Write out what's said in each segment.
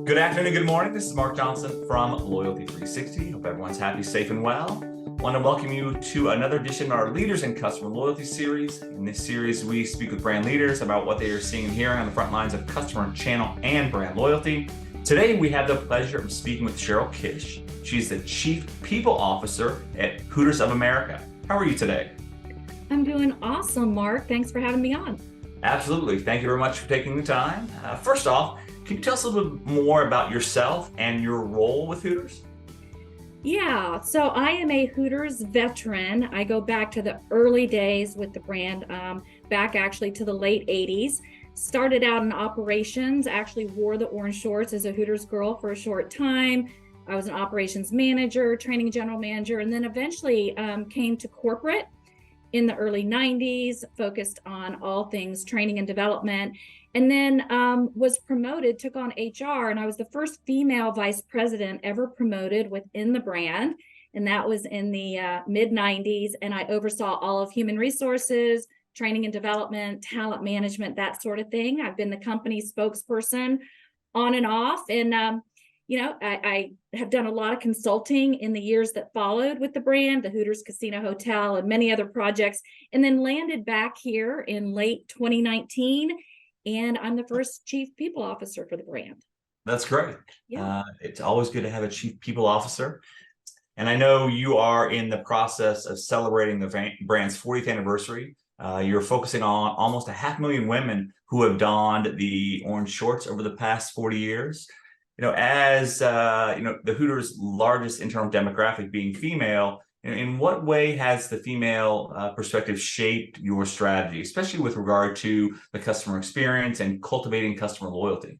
Good afternoon and good morning. This is Mark Johnson from Loyalty 360. Hope everyone's happy, safe, and well. Want to welcome you to another edition of our Leaders in Customer Loyalty series. In this series, we speak with brand leaders about what they are seeing and hearing on the front lines of customer, channel, and brand loyalty. Today, we have the pleasure of speaking with Cheryl Kish. She's the Chief People Officer at Hooters of America. How are you today? I'm doing awesome, Mark. Thanks for having me on. Absolutely. Thank you very much for taking the time. First off, can you tell us a little bit more about yourself and your role with Hooters? Yeah, so I am a Hooters veteran. I go back to the early days with the brand, back actually to the late 80s. Started out in operations, actually wore the orange shorts as a Hooters girl for a short time. I was an operations manager, training general manager, and then eventually came to corporate in the early 90s, focused on all things training and development, and then was promoted, took on HR, and I was the first female vice president ever promoted within the brand, and that was in the mid 90s, and I oversaw all of human resources, training and development, talent management, that sort of thing. I've been the company spokesperson on and off, and I have done a lot of consulting in the years that followed with the brand, the Hooters Casino Hotel and many other projects, and then landed back here in late 2019. And I'm the first Chief People Officer for the brand. That's great. Yeah. It's always good to have a Chief People Officer. And I know you are in the process of celebrating the brand's 40th anniversary. You're focusing on almost 500,000 women who have donned the orange shorts over the past 40 years. As the Hooters' largest internal demographic being female, in what way has the female perspective shaped your strategy, especially with regard to the customer experience and cultivating customer loyalty?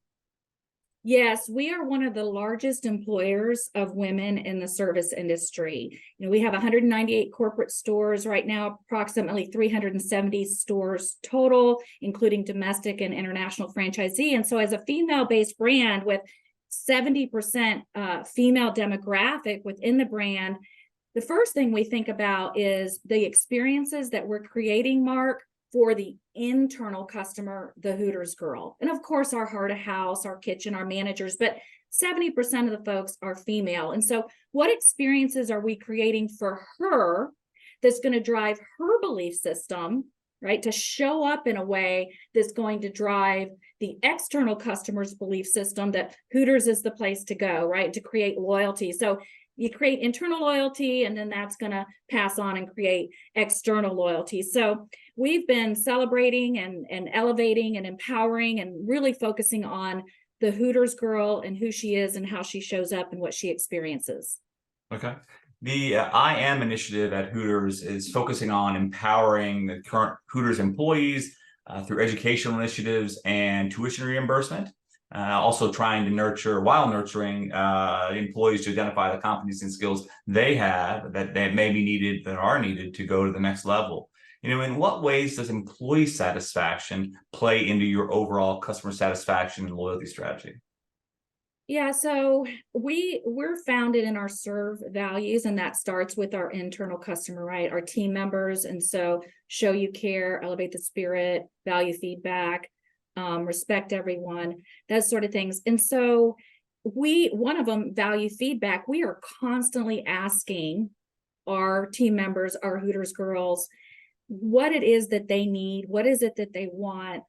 Yes, we are one of the largest employers of women in the service industry. We have 198 corporate stores right now, approximately 370 stores total, including domestic and international franchisee. And so as a female-based brand with 70% female demographic within the brand, the first thing we think about is the experiences that we're creating, Mark, for the internal customer, the Hooters girl. And of course, our heart of house, our kitchen, our managers, but 70% of the folks are female. And so what experiences are we creating for her that's going to drive her belief system, right, to show up in a way that's going to drive the external customer's belief system that Hooters is the place to go, right, to create loyalty. So you create internal loyalty, and then that's going to pass on and create external loyalty. So we've been celebrating and elevating and empowering and really focusing on the Hooters girl and who she is and how she shows up and what she experiences. Okay. The I Am initiative at Hooters is focusing on empowering the current Hooters employees through educational initiatives and tuition reimbursement. Also trying to while nurturing employees to identify the competencies and skills they have that may be needed, that are needed to go to the next level. In what ways does employee satisfaction play into your overall customer satisfaction and loyalty strategy? Yeah, so we're founded in our serve values, and that starts with our internal customer, right? Our team members. And so show you care, elevate the spirit, value feedback, respect everyone, those sort of things. And so one of them, value feedback, we are constantly asking our team members, our Hooters girls, what it is that they need, what is it that they want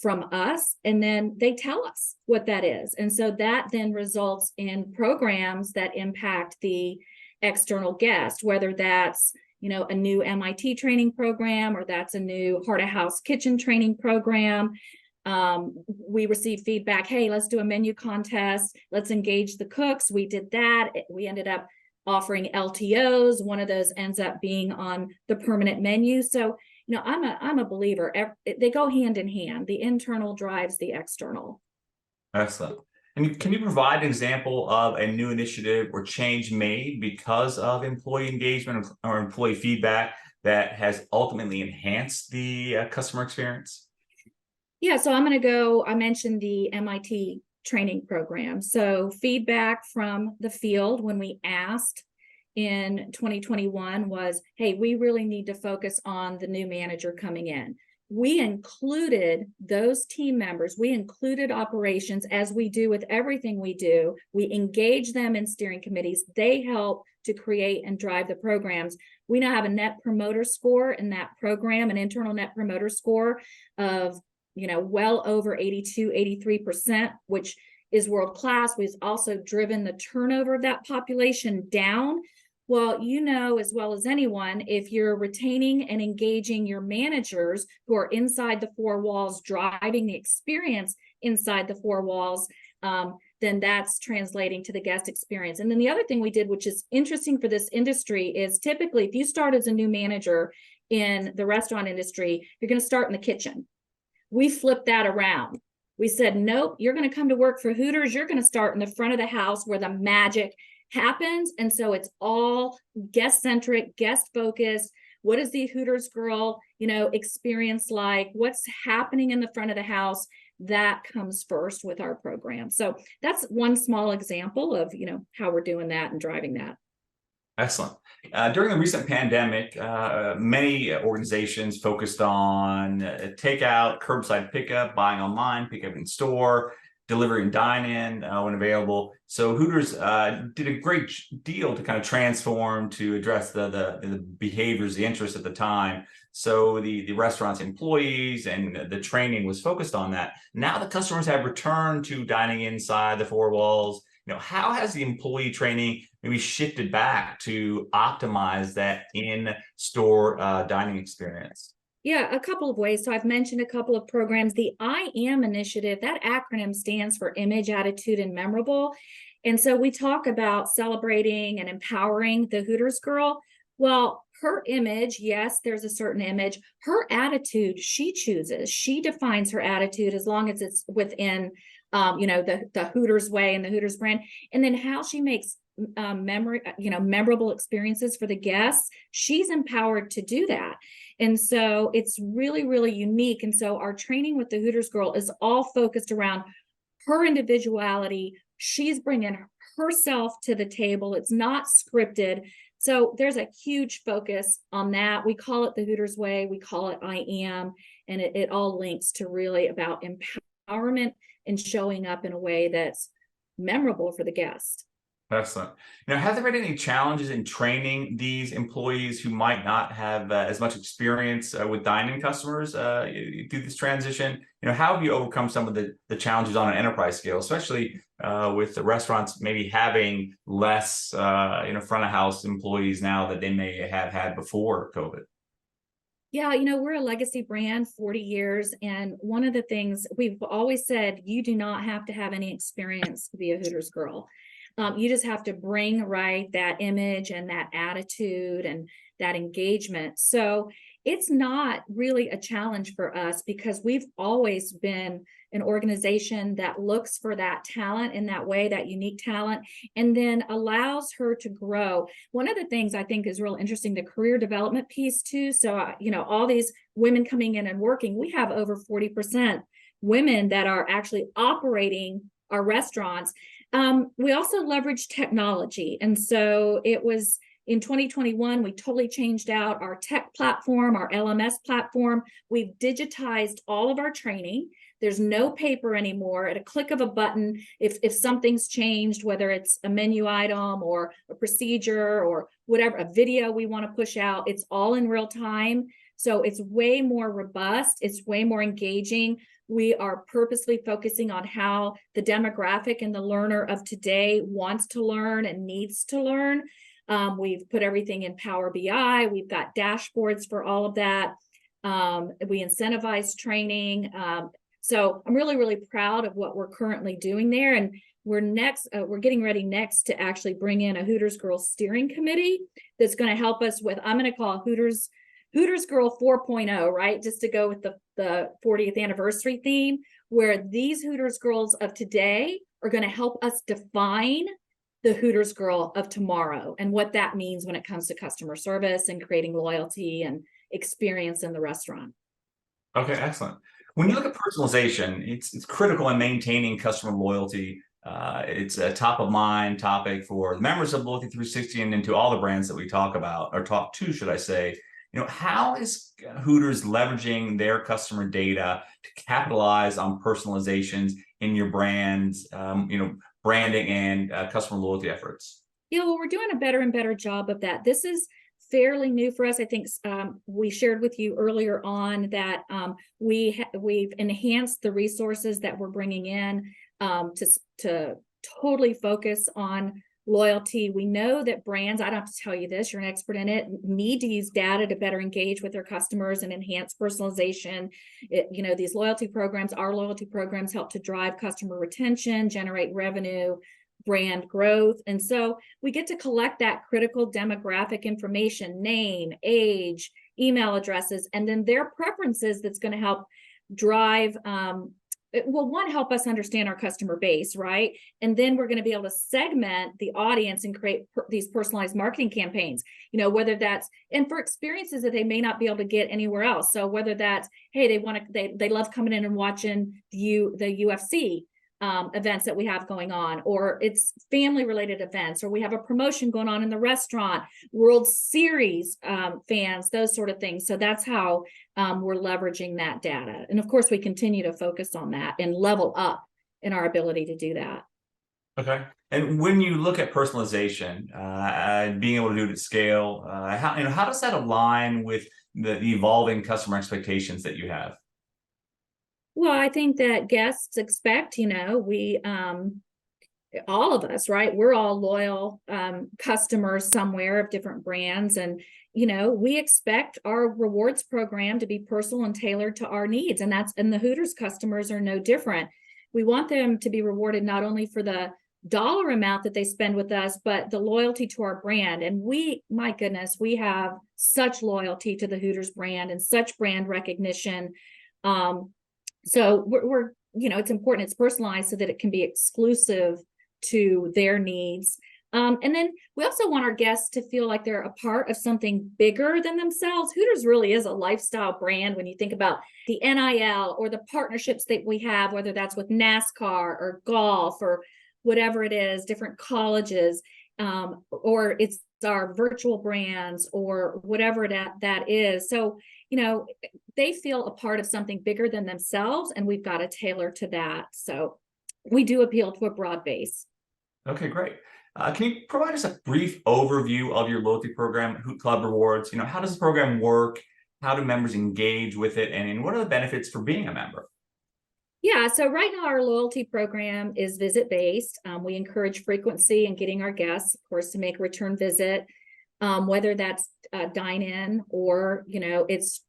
from us, and then they tell us what that is. And so that then results in programs that impact the external guest, whether that's a new MIT training program, or that's a new heart of house kitchen training program. We receive feedback, hey, let's do a menu contest, let's engage the cooks. We did that. We ended up offering LTOs. One of those ends up being on the permanent menu. So I'm a believer. They go hand in hand. The internal drives the external. Excellent. And can you provide an example of a new initiative or change made because of employee engagement or employee feedback that has ultimately enhanced the customer experience? Yeah, so I mentioned the MIT training program. So feedback from the field when we asked in 2021 was, hey, we really need to focus on the new manager coming in. we included those team members, we included operations, as we do with everything we do. We engage them in steering committees. They help to create and drive the programs. We now have a net promoter score in that program, an internal net promoter score of, well over 82, 83%, which is world-class. We've also driven the turnover of that population down. Well, as well as anyone, if you're retaining and engaging your managers who are inside the four walls, driving the experience inside the four walls, then that's translating to the guest experience. And then the other thing we did, which is interesting for this industry, is typically if you start as a new manager in the restaurant industry, you're going to start in the kitchen. We flipped that around. We said, nope, you're going to come to work for Hooters. You're going to start in the front of the house where the magic happens. And so it's all guest centric, guest focused. What is the Hooters girl, experience like? What's happening in the front of the house? That comes first with our program. So that's one small example of, how we're doing that and driving that. Excellent. During the recent pandemic, many organizations focused on takeout, curbside pickup, buying online, pickup in store, delivery and dine-in when available. So Hooters did a great deal to kind of transform to address the behaviors, the interests at the time. So the restaurant's employees and the training was focused on that. Now the customers have returned to dining inside the four walls. How has the employee training maybe shifted back to optimize that in-store dining experience? Yeah, a couple of ways. So I've mentioned a couple of programs. The I Am initiative, that acronym stands for Image, Attitude, and Memorable. And so we talk about celebrating and empowering the Hooters girl. Well, her image, yes, there's a certain image. Her attitude, she chooses. She defines her attitude as long as it's within the Hooters way and the Hooters brand. And then how she makes memorable experiences for the guests, she's empowered to do that. And so it's really, really unique. And so our training with the Hooters girl is all focused around her individuality. She's bringing herself to the table. It's not scripted. So there's a huge focus on that. We call it the Hooters way. We call it I Am. And it all links to really about empowerment and showing up in a way that's memorable for the guest. Excellent. Have there been any challenges in training these employees who might not have as much experience with dining customers through this transition? How have you overcome some of the challenges on an enterprise scale, especially with the restaurants maybe having less, front of house employees now that they may have had before COVID? Yeah, we're a legacy brand, 40 years. And one of the things we've always said, you do not have to have any experience to be a Hooters girl. You just have to bring that image and that attitude and that engagement. So it's not really a challenge for us because we've always been an organization that looks for that talent in that way, that unique talent, and then allows her to grow. One of the things I think is real interesting, the career development piece too. So, all these women coming in and working, we have over 40% women that are actually operating our restaurants. We also leverage technology. And so it was in 2021, we totally changed out our tech platform, our LMS platform. We've digitized all of our training. There's no paper anymore. At a click of a button, if something's changed, whether it's a menu item or a procedure or whatever, a video we want to push out, it's all in real time. So it's way more robust. It's way more engaging. We are purposely focusing on how the demographic and the learner of today wants to learn and needs to learn. We've put everything in Power BI. We've got dashboards for all of that. We incentivize training. So I'm really, really proud of what we're currently doing there. And we're getting ready next to actually bring in a Hooters Girls steering committee that's going to help us with, I'm going to call Hooters Girl 4.0, right? Just to go with the 40th anniversary theme, where these Hooters girls of today are going to help us define the Hooters girl of tomorrow and what that means when it comes to customer service and creating loyalty and experience in the restaurant. Okay, excellent. When you look at personalization, it's critical in maintaining customer loyalty. It's a top of mind topic for the members of Loyalty 360 and into all the brands that we talk about, or talk to, should I say. How is Hooters leveraging their customer data to capitalize on personalizations in your brand's, branding and customer loyalty efforts? Yeah, well, we're doing a better and better job of that. This is fairly new for us. I think we shared with you earlier on that we've enhanced the resources that we're bringing in to totally focus on loyalty. We know that brands, I don't have to tell you this, you're an expert in it, need to use data to better engage with their customers and enhance personalization. These loyalty programs, our loyalty programs, help to drive customer retention, generate revenue, brand growth. And so we get to collect that critical demographic information, name, age, email addresses, and then their preferences that's going to help drive help us understand our customer base, right? And then we're going to be able to segment the audience and create these personalized marketing campaigns, whether that's, and for experiences that they may not be able to get anywhere else. So whether that's, hey, they love coming in and watching the UFC events that we have going on, or it's family related events, or we have a promotion going on in the restaurant, World Series fans, those sort of things. So that's how we're leveraging that data. And of course, we continue to focus on that and level up in our ability to do that. Okay. And when you look at personalization, being able to do it at scale, how does that align with the evolving customer expectations that you have? Well, I think that guests expect, we, all of us, right? We're all loyal customers somewhere of different brands. And, we expect our rewards program to be personal and tailored to our needs. And the Hooters customers are no different. We want them to be rewarded not only for the dollar amount that they spend with us, but the loyalty to our brand. And my goodness, we have such loyalty to the Hooters brand and such brand recognition. So we're it's important, it's personalized so that it can be exclusive to their needs. And then we also want our guests to feel like they're a part of something bigger than themselves. Hooters really is a lifestyle brand when you think about the NIL or the partnerships that we have, whether that's with NASCAR or golf or whatever it is, different colleges, or it's our virtual brands or whatever that is. So, they feel a part of something bigger than themselves, and we've got to tailor to that. So we do appeal to a broad base. Okay, great. Can you provide us a brief overview of your loyalty program, HootClub Rewards? How does the program work? How do members engage with it? And what are the benefits for being a member? Yeah, so right now our loyalty program is visit-based. We encourage frequency and getting our guests, of course, to make a return visit, whether that's dine-in or, it's,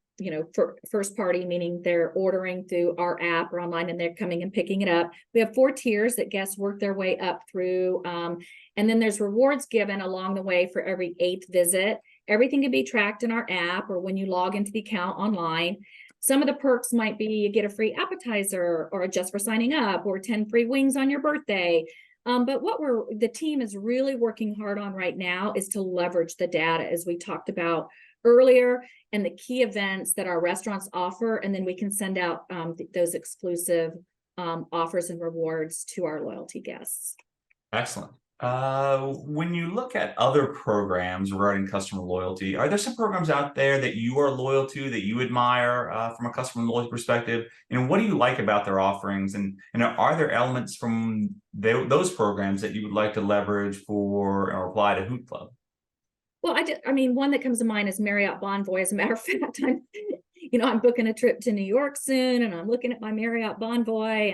for first party, meaning they're ordering through our app or online and they're coming and picking it up. We have 4 tiers that guests work their way up through. And then there's rewards given along the way for every 8th visit. Everything can be tracked in our app or when you log into the account online. Some of the perks might be you get a free appetizer or just for signing up, or 10 free wings on your birthday. But what the team is really working hard on right now is to leverage the data, as we talked about earlier, and the key events that our restaurants offer. And then we can send out those exclusive offers and rewards to our loyalty guests. Excellent. When you look at other programs regarding customer loyalty, are there some programs out there that you are loyal to, that you admire from a customer loyalty perspective? And what do you like about their offerings? And are there elements from those programs that you would like to leverage for or apply to Hoot Club? Well, one that comes to mind is Marriott Bonvoy. As a matter of fact, I'm booking a trip to New York soon, and I'm looking at my Marriott Bonvoy.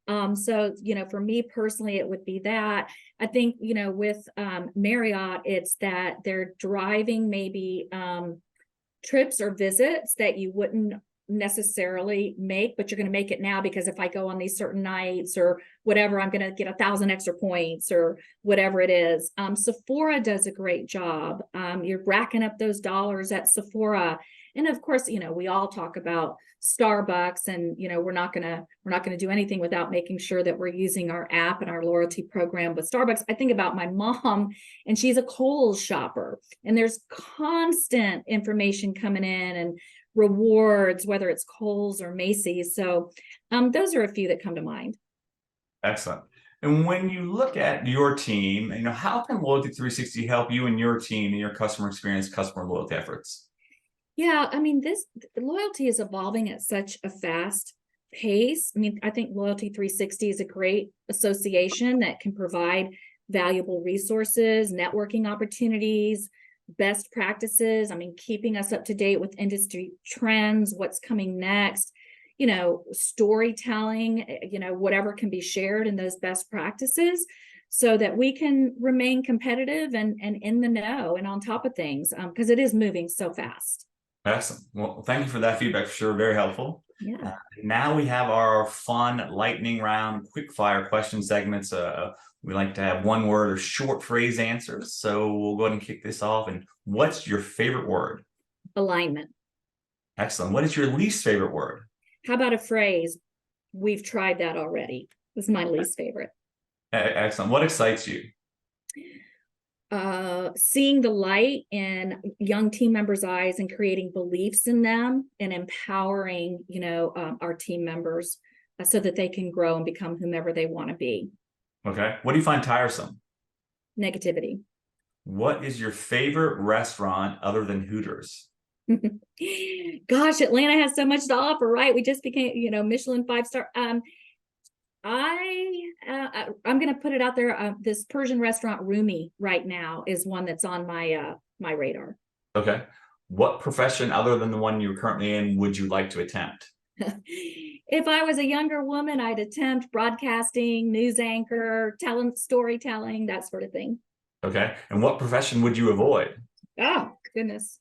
And so, for me personally, it would be that. I think, with Marriott, it's that they're driving maybe trips or visits that you wouldn't necessarily make, but you're going to make it now because if I go on these certain nights or whatever, I'm going to get 1,000 extra points or whatever it is. Sephora does a great job. You're racking up those dollars at Sephora. And of course, we all talk about Starbucks, and we're not gonna do anything without making sure that we're using our app and our loyalty program with Starbucks. I think about my mom, and she's a Kohl's shopper, and there's constant information coming in and rewards, whether it's Kohl's or Macy's. So those are a few that come to mind. Excellent. And when you look at your team, how can Loyalty 360 help you and your team and your customer experience, customer loyalty efforts? Yeah, I mean, this loyalty is evolving at such a fast pace. I mean, I think Loyalty 360 is a great association that can provide valuable resources, networking opportunities, best practices. I mean, keeping us up to date with industry trends, what's coming next, storytelling, whatever can be shared in those best practices so that we can remain competitive and in the know and on top of things, because it is moving so fast. Excellent. Well, thank you for that feedback, for sure. Very helpful. Yeah. Now we have our fun lightning round quick fire question segments. We like to have one word or short phrase answers. So we'll go ahead and kick this off. And what's your favorite word? Alignment. Excellent. What is your least favorite word? How about a phrase? We've tried that already. It's my least favorite. Excellent. What excites you? Seeing the light in young team members' eyes and creating beliefs in them and empowering, our team members so that they can grow and become whomever they want to be. Okay. What do you find tiresome? Negativity. What is your favorite restaurant other than Hooters? Gosh, Atlanta has so much to offer, right? We just became, Michelin 5-star. I'm going to put it out there. This Persian restaurant, Rumi, right now is one that's on my radar. Okay. What profession other than the one you're currently in would you like to attempt? If I was a younger woman, I'd attempt broadcasting, news anchor, storytelling, that sort of thing. Okay. And what profession would you avoid? Oh, goodness.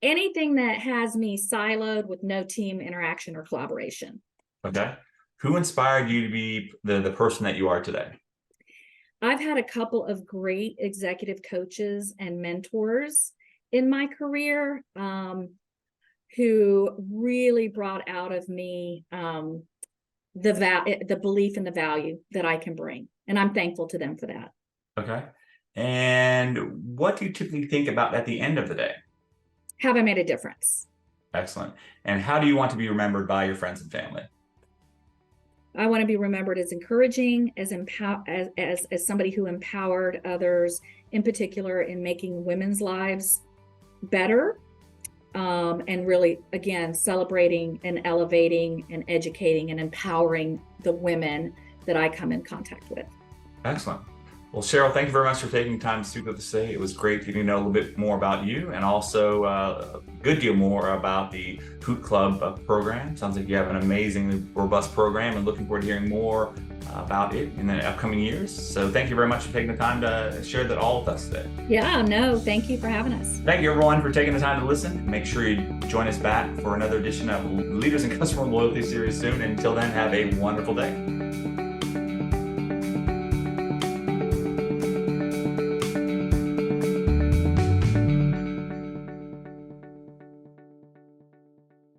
Anything that has me siloed with no team interaction or collaboration. Okay. Who inspired you to be the person that you are today? I've had a couple of great executive coaches and mentors in my career who really brought out of me the belief in the value that I can bring. And I'm thankful to them for that. Okay. And what do you typically think about at the end of the day? Have I made a difference? Excellent. And how do you want to be remembered by your friends and family? I want to be remembered as encouraging, as somebody who empowered others, in particular in making women's lives better, and really, again, celebrating and elevating and educating and empowering the women that I come in contact with. Excellent. Well, Cheryl, thank you very much for taking time to speak with us today. It was great getting to know a little bit more about you and also a good deal more about the HootClub program. Sounds like you have an amazingly robust program and looking forward to hearing more about it in the upcoming years. So thank you very much for taking the time to share that all with us today. Yeah, no, thank you for having us. Thank you everyone for taking the time to listen. Make sure you join us back for another edition of Leaders in Customer Loyalty Series soon. And until then, have a wonderful day.